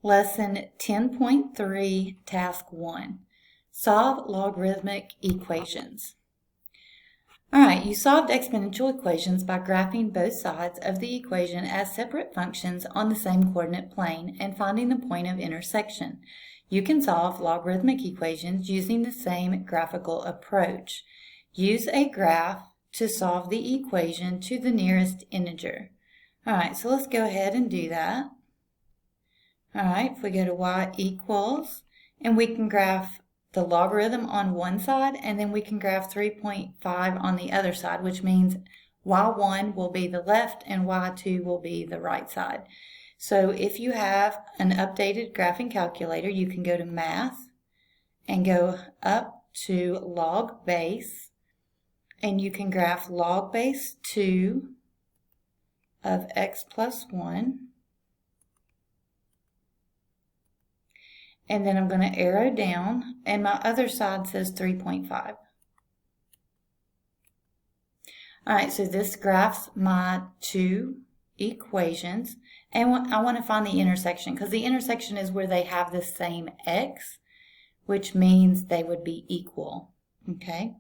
Lesson 10.3, Task 1. Solve logarithmic equations. Alright, you solved exponential equations by graphing both sides of the equation as separate functions on the same coordinate plane and finding the point of intersection. You can solve logarithmic equations using the same graphical approach. Use a graph to solve the equation to the nearest integer. Alright, so let's go ahead and do that. Alright, if we go to y equals, and we can graph the logarithm on one side, and then we can graph 3.5 on the other side, which means y1 will be the left and y2 will be the right side. So if you have an updated graphing calculator, you can go to Math and go up to log base, and you can graph log base 2 of x plus 1. And then I'm going to arrow down, and my other side says 3.5. Alright, so this graphs my two equations, and I want to find the intersection, because the intersection is where they have the same x, which means they would be equal. Okay?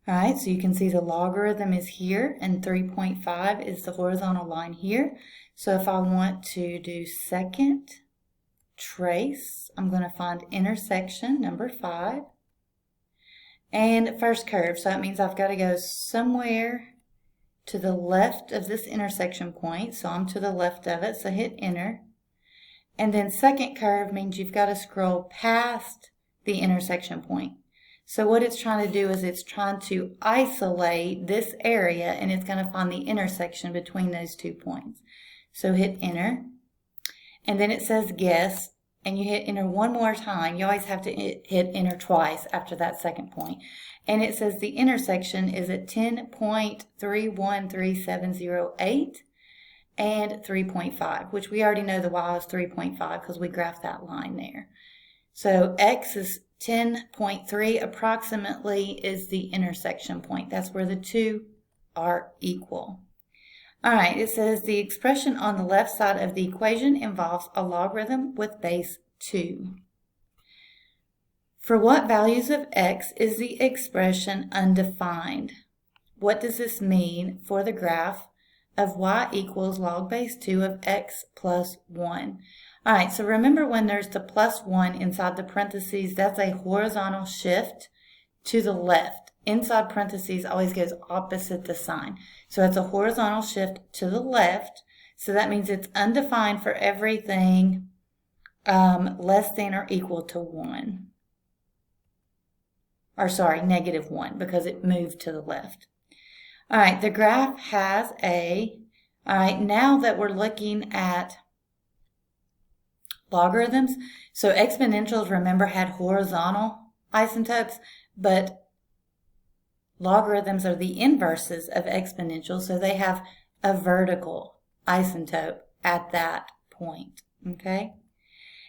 Alright, so you can see the logarithm is here and 3.5 is the horizontal line here. So if I want to do second trace, I'm going to find intersection number 5 and first curve. So that means I've got to go somewhere to the left of this intersection point. So I'm to the left of it, so hit enter. And then second curve means you've got to scroll past the intersection point. So what it's trying to do is it's trying to isolate this area, and it's going to find the intersection between those 2 points. So hit enter, and then it says guess, and you hit enter one more time. You always have to hit enter twice after that second point. And it says the intersection is at 10.313708 and 3.5, which we already know the y is 3.5 because we graphed that line there. So x is 10.3 approximately is the intersection point. That's where the two are equal. Alright, it says the expression on the left side of the equation involves a logarithm with base 2. For what values of x is the expression undefined? What does this mean for the graph of y equals log base 2 of x plus 1? Alright, so remember when there's the plus 1 inside the parentheses, that's a horizontal shift to the left. Inside parentheses always goes opposite the sign. So it's a horizontal shift to the left. So that means it's undefined for everything less than or equal to 1. Or sorry, negative 1, because it moved to the left. Alright, the graph has a... Alright, now that we're looking at logarithms, so exponentials, remember, had horizontal isotopes, but logarithms are the inverses of exponentials, so they have a vertical isotope at that point, okay?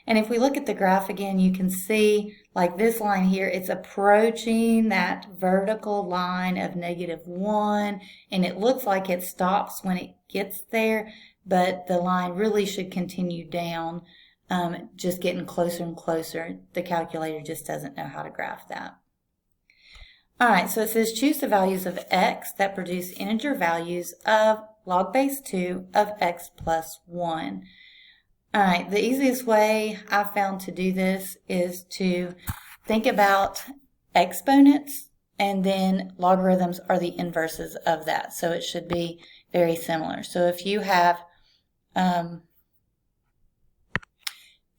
And if we look at the graph again, you can see, like this line here, it's approaching that vertical line of -1, and it looks like it stops when it gets there, but the line really should continue down, just getting closer and closer. The calculator just doesn't know how to graph that. Alright, so it says choose the values of x that produce integer values of log base 2 of x plus 1. Alright, the easiest way I've found to do this is to think about exponents, and then logarithms are the inverses of that. So it should be very similar. So if you have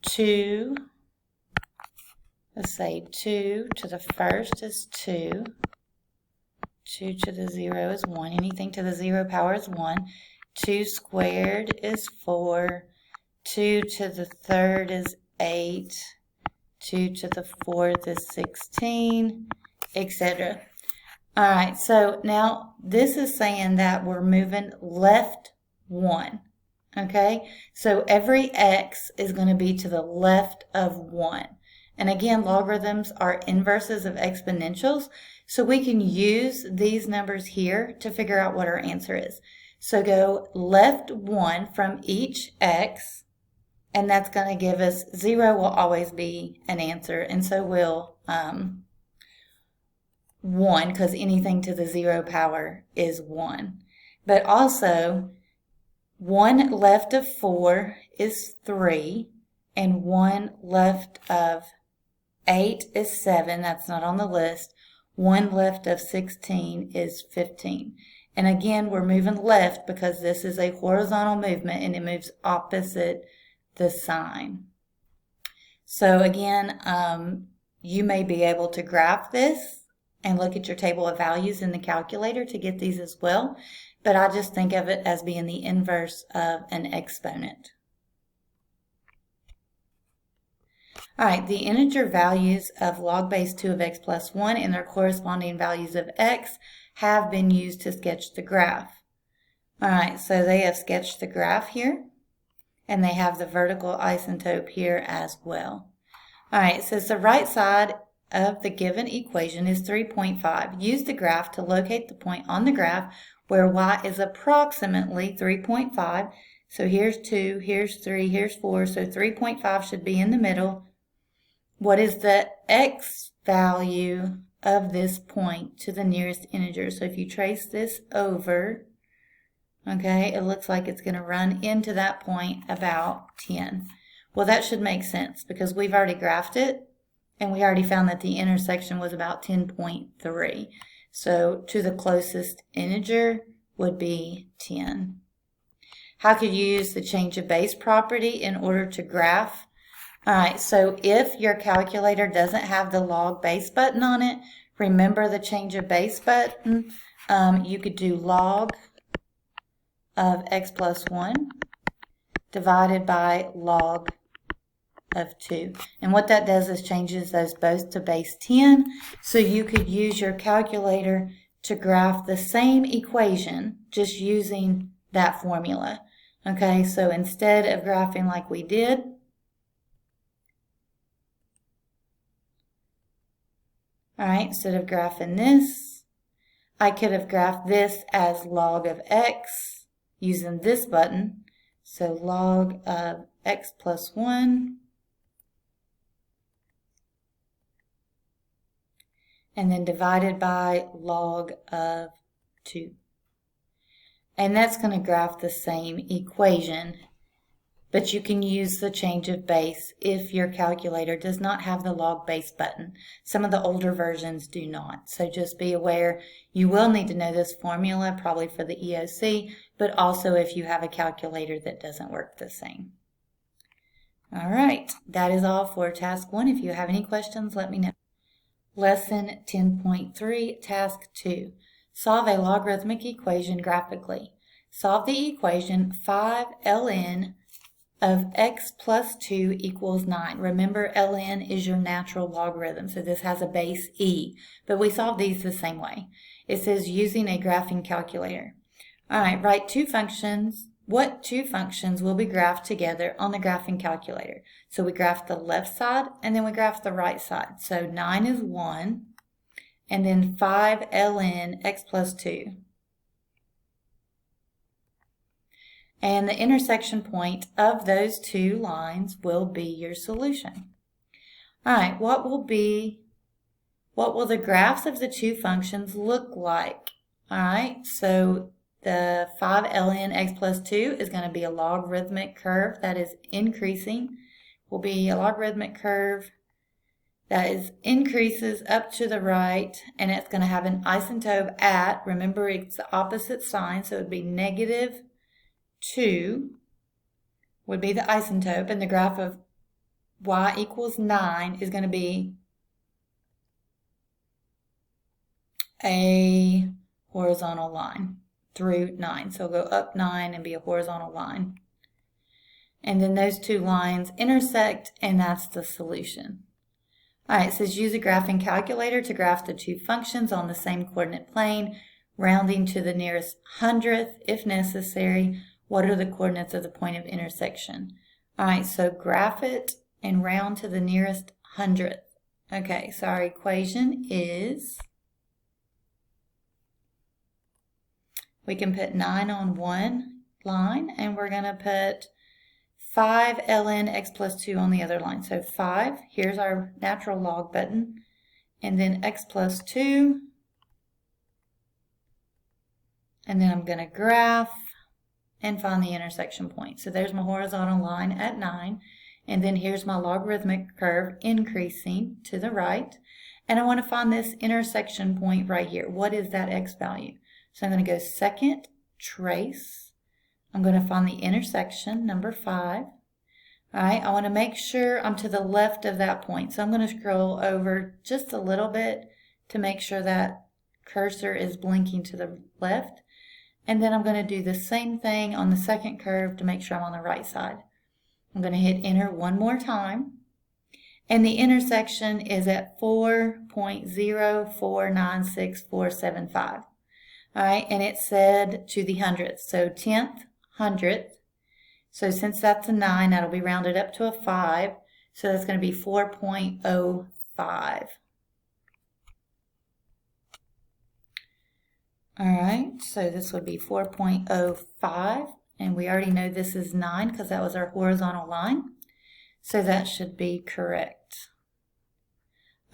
2, let's say 2 to the first is 2, 2 to the 0 is 1, anything to the 0 power is 1, 2 squared is 4, 2 to the third is 8, 2 to the fourth is 16, etc. Alright, so now this is saying that we're moving left 1. Okay, so every x is going to be to the left of 1. And again, logarithms are inverses of exponentials, so we can use these numbers here to figure out what our answer is. So go left 1 from each x, and that's going to give us 0 will always be an answer, and so will 1, because anything to the 0 power is 1. But also, 1 left of 4 is 3, and 1 left of 8 is 7. That's not on the list. 1 left of 16 is 15. And again, we're moving left because this is a horizontal movement and it moves opposite the sign. So again, you may be able to graph this and look at your table of values in the calculator to get these as well. But I just think of it as being the inverse of an exponent. All right, the integer values of log base 2 of x plus 1 and their corresponding values of x have been used to sketch the graph. All right, so they have sketched the graph here, and they have the vertical isotope here as well. All right, so the right side of the given equation is 3.5. Use the graph to locate the point on the graph where y is approximately 3.5. So here's 2, here's 3, here's 4, so 3.5 should be in the middle. What is the x value of this point to the nearest integer? So if you trace this over, okay, it looks like it's going to run into that point about 10. Well, that should make sense because we've already graphed it and we already found that the intersection was about 10.3. So to the closest integer would be 10. How could you use the change of base property in order to graph? All right, so if your calculator doesn't have the log base button on it, remember the change of base button. You could do log of x plus 1 divided by log of 2. And what that does is changes those both to base 10. So you could use your calculator to graph the same equation just using that formula. Okay, so instead of graphing like we did, all right, instead of graphing this, I could have graphed this as log of x using this button. So log of x plus 1. And then divided by log of 2. And that's going to graph the same equation. But you can use the change of base if your calculator does not have the log base button. Some of the older versions do not. So just be aware you will need to know this formula probably for the EOC, but also if you have a calculator that doesn't work the same. All right, that is all for task 1. If you have any questions, let me know. Lesson 10.3, task 2. Solve a logarithmic equation graphically. Solve the equation 5ln of x plus 2 equals 9. Remember, ln is your natural logarithm, so this has a base e, but we solve these the same way. It says using a graphing calculator. All right, write two functions. What two functions will be graphed together on the graphing calculator? So we graph the left side and then we graph the right side. So 9 is 1, and then 5ln x plus 2. And the intersection point of those two lines will be your solution. All right, what will the graphs of the two functions look like? All right, so the 5ln x plus 2 is going to be a logarithmic curve that is increasing. Will be a logarithmic curve that increases up to the right, and it's going to have an isotope at, remember it's the opposite sign, so it would be negative 2 would be the isotope, and the graph of y equals 9 is going to be a horizontal line through 9. So it'll go up 9 and be a horizontal line. And then those two lines intersect, and that's the solution. All right, it says use a graphing calculator to graph the two functions on the same coordinate plane, rounding to the nearest hundredth if necessary. What are the coordinates of the point of intersection? All right, so graph it and round to the nearest hundredth. Okay, so our equation is, we can put 9 on one line, and we're going to put 5 ln x plus 2 on the other line. So 5, here's our natural log button, and then x plus 2, and then I'm going to graph and find the intersection point. So there's my horizontal line at 9, and then here's my logarithmic curve increasing to the right, and I want to find this intersection point right here. What is that x value? So I'm going to go second, trace. I'm going to find the intersection, number 5. All right, I want to make sure I'm to the left of that point. So I'm going to scroll over just a little bit to make sure that cursor is blinking to the left. And then I'm going to do the same thing on the second curve to make sure I'm on the right side. I'm going to hit enter one more time. And the intersection is at 4.0496475. All right, and it said to the hundredth. So 10th, hundredth. So since that's a 9, that'll be rounded up to a 5. So that's going to be 4.05. All right, so this would be 4.05, and we already know this is 9 because that was our horizontal line. So that should be correct.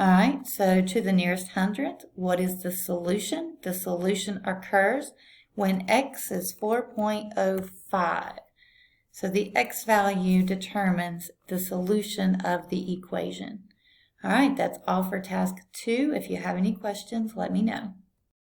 All right, so to the nearest hundredth, what is the solution? The solution occurs when x is 4.05. So the x value determines the solution of the equation. All right, that's all for task 2. If you have any questions, let me know.